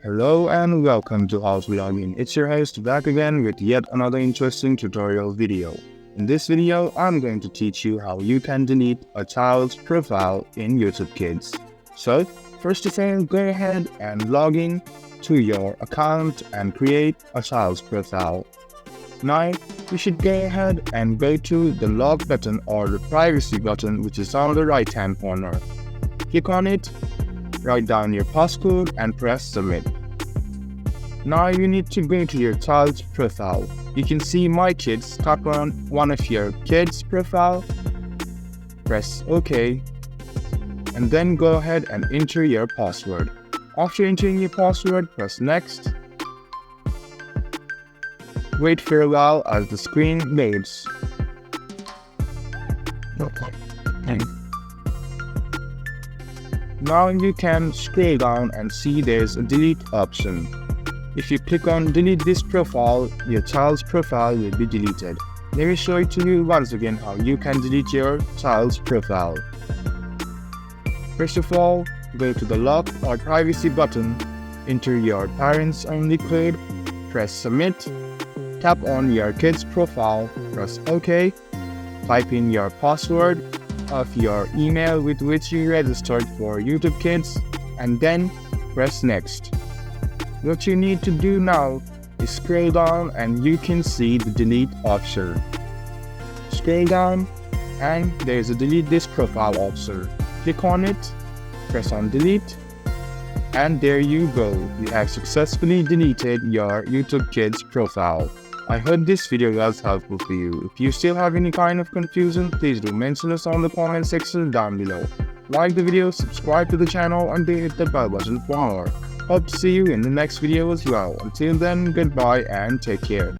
Hello and welcome to House Vlogging. It's your host back again with yet another interesting tutorial video. In this video, I'm going to teach you how you can delete a child's profile in YouTube Kids. So, first of all, go ahead and log in to your account and create a child's profile. Now, you should go ahead and go to the log button or the privacy button, which is on the right hand corner. Click on it, write down your passcode and press submit. Now you need to go to your child's profile. You can see My Kids. Tap on one of your kids' profile, press OK, and then go ahead and enter your password. After entering your password, press next. Wait for a while as the screen loads. Now you can scroll down and see there's a delete option. If you click on delete this profile, your child's profile will be deleted. Let me show it to you once again how you can delete your child's profile. First of all, go to the lock or privacy button, enter your parents only code, press submit, tap on your kid's profile, press OK, type in your password of your email with which you registered for YouTube Kids, and then press next. What you need to do now is scroll down and you can see the delete option. Scroll down and there's a delete this profile option. Click on it, press on delete, and there you go. You have successfully deleted your YouTube Kids profile. I hope this video was helpful for you. If you still have any kind of confusion, please do mention us on the comment section down below. Like the video, subscribe to the channel, and hit the bell button for more. Hope to see you in the next video as well. Until then, goodbye and take care.